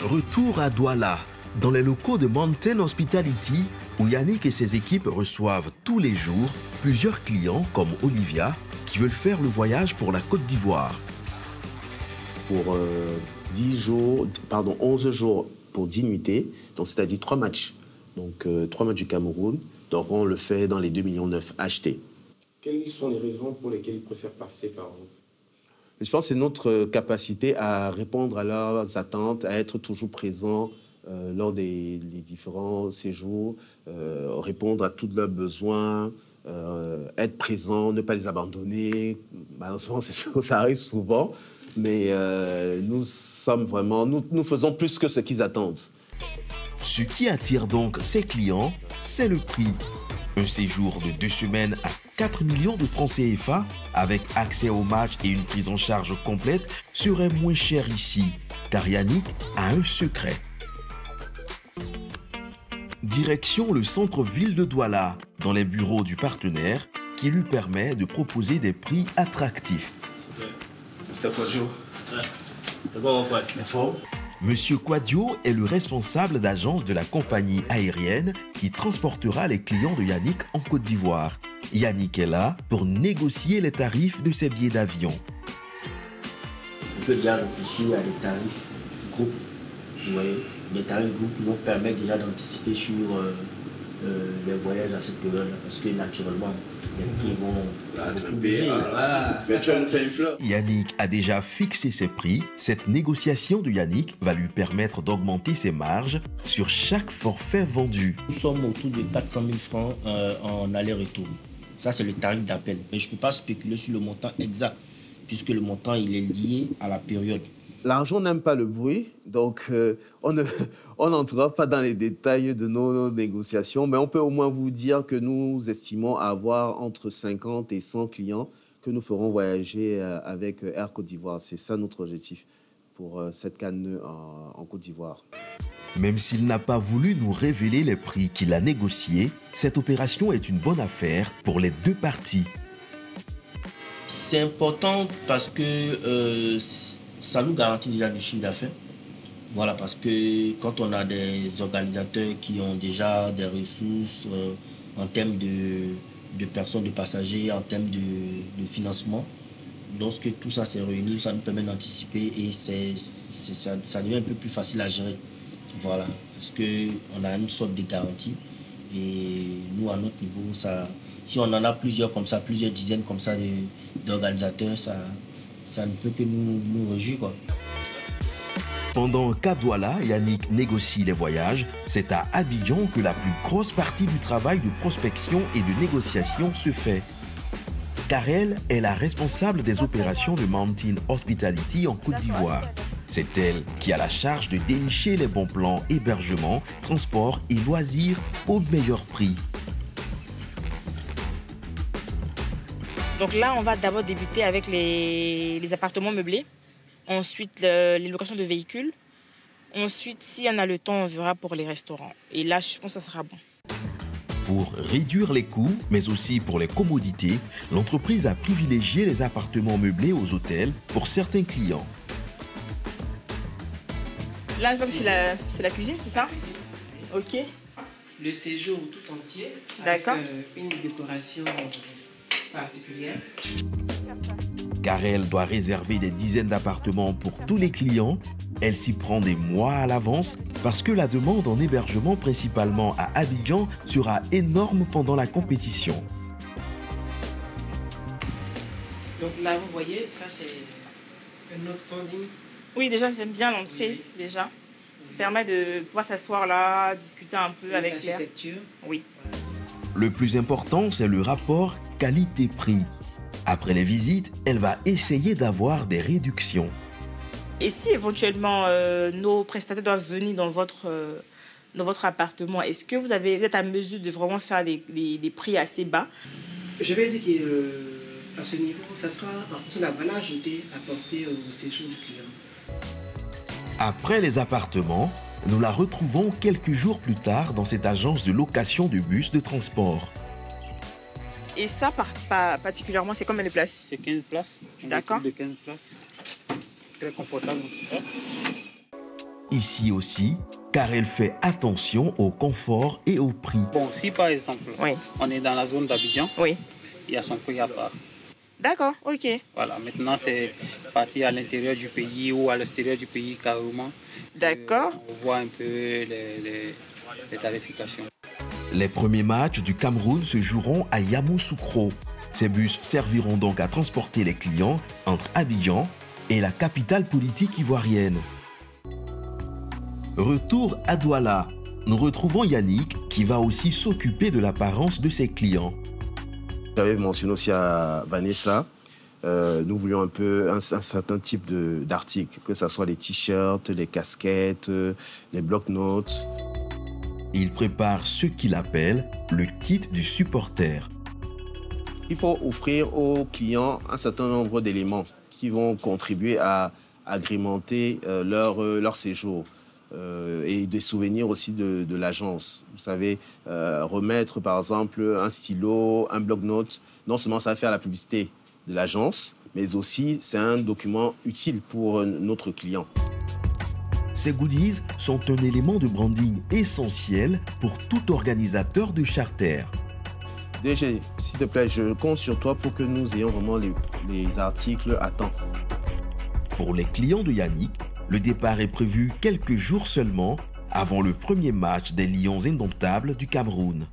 Retour à Douala, dans les locaux de Mountain Hospitality, où Yannick et ses équipes reçoivent tous les jours plusieurs clients comme Olivia, qui veulent faire le voyage pour la Côte d'Ivoire. Pour 11 jours pour 10 nuitées, donc c'est-à-dire 3 matchs. Donc 3 matchs du Cameroun, donc on le fait dans les 2,9 millions achetés. Quelles sont les raisons pour lesquelles ils préfèrent passer par vous? Je pense que c'est notre capacité à répondre à leurs attentes, à être toujours présent lors des différents séjours, répondre à tous leurs besoins, être présent, ne pas les abandonner. Malheureusement, ça arrive souvent, mais nous faisons plus que ce qu'ils attendent. Ce qui attire donc ses clients, c'est le prix. Un séjour de 2 semaines à 4 millions de francs CFA, avec accès au match et une prise en charge complète, serait moins cher ici, car Yannick a un secret. Direction le centre-ville de Douala, dans les bureaux du partenaire, qui lui permet de proposer des prix attractifs. C'est Quadio. C'est bon, mon frère. Monsieur Quadio est le responsable d'agence de la compagnie aérienne qui transportera les clients de Yannick en Côte d'Ivoire. Yannick est là pour négocier les tarifs de ses billets d'avion. On peut déjà réfléchir à des tarifs groupes. Vous voyez, des tarifs groupes qui vont permettre déjà d'anticiper sur les voyages à cette période-là. Parce que naturellement, les prix vont grimper. Yannick a déjà fixé ses prix. Cette négociation de Yannick va lui permettre d'augmenter ses marges sur chaque forfait vendu. Nous sommes autour de 400 000 francs en aller-retour. Ça, c'est le tarif d'appel. Mais je ne peux pas spéculer sur le montant exact, puisque le montant il est lié à la période. L'argent n'aime pas le bruit, donc on n'entrera pas dans les détails de nos négociations, mais on peut au moins vous dire que nous estimons avoir entre 50 et 100 clients que nous ferons voyager avec Air Côte d'Ivoire. C'est ça notre objectif pour cette canne en Côte d'Ivoire. Même s'il n'a pas voulu nous révéler les prix qu'il a négociés, cette opération est une bonne affaire pour les deux parties. C'est important parce que ça nous garantit déjà du chiffre d'affaires. Voilà, parce que quand on a des organisateurs qui ont déjà des ressources en termes de personnes, de passagers, en termes de financement, lorsque tout ça s'est réuni, ça nous permet d'anticiper et ça devient un peu plus facile à gérer. Voilà, parce qu'on a une sorte de garantie et nous, à notre niveau, si on en a plusieurs comme ça, plusieurs dizaines comme ça d'organisateurs, ça ne peut que nous réjouir, quoi. Pendant qu'à Douala, Yannick négocie les voyages, c'est à Abidjan que la plus grosse partie du travail de prospection et de négociation se fait. Car elle est la responsable des opérations de Mountain Hospitality en Côte d'Ivoire. C'est elle qui a la charge de dénicher les bons plans hébergement, transport et loisirs au meilleur prix. Donc là, on va d'abord débuter avec les appartements meublés. Ensuite, les locations de véhicules. Ensuite, si on a le temps, on verra pour les restaurants. Et là, je pense que ça sera bon. Pour réduire les coûts, mais aussi pour les commodités, l'entreprise a privilégié les appartements meublés aux hôtels pour certains clients. Là, je vois que c'est la cuisine, c'est ça? Ok. Le séjour tout entier. D'accord. Avec une décoration particulière. Car elle doit réserver des dizaines d'appartements pour tous les clients, elle s'y prend des mois à l'avance parce que la demande en hébergement principalement à Abidjan sera énorme pendant la compétition. Donc là, vous voyez, ça c'est un autre standing. Oui, déjà, j'aime bien l'entrée, déjà. Ça permet de pouvoir s'asseoir là, discuter un peu avec l'air. Oui. Le plus important, c'est le rapport qualité-prix. Après les visites, elle va essayer d'avoir des réductions. Et si éventuellement nos prestataires doivent venir dans votre appartement, est-ce que vous êtes à mesure de vraiment faire des prix assez bas? Je vais dire qu'à ce niveau, ça sera en fonction de la valeur ajoutée apportée au séjour du client. Après les appartements, nous la retrouvons quelques jours plus tard dans cette agence de location de bus de transport. Et ça, particulièrement, c'est combien de places? C'est 15 places. D'accord. De 15 places. Très confortable. Ici aussi, car elle fait attention au confort et au prix. Bon, si par exemple, on est dans la zone d'Abidjan, il y a son prix à part. D'accord, ok. Voilà, maintenant c'est parti à l'intérieur du pays ou à l'extérieur du pays carrément. D'accord. On voit un peu les tarifications. Les premiers matchs du Cameroun se joueront à Yamoussoukro. Ces bus serviront donc à transporter les clients entre Abidjan et la capitale politique ivoirienne. Retour à Douala. Nous retrouvons Yannick qui va aussi s'occuper de l'apparence de ses clients. J'avais mentionné aussi à Vanessa, nous voulions un peu un certain type d'articles, que ce soit les t-shirts, les casquettes, les bloc-notes. Il prépare ce qu'il appelle le kit du supporter. Il faut offrir aux clients un certain nombre d'éléments qui vont contribuer à agrémenter leur séjour. Et des souvenirs aussi de l'agence. Vous savez, remettre par exemple un stylo, un bloc-notes, non seulement ça va faire la publicité de l'agence, mais aussi c'est un document utile pour notre client. Ces goodies sont un élément de branding essentiel pour tout organisateur de charter. DG, s'il te plaît, je compte sur toi pour que nous ayons vraiment les articles à temps. Pour les clients de Yannick, le départ est prévu quelques jours seulement avant le premier match des Lions indomptables du Cameroun.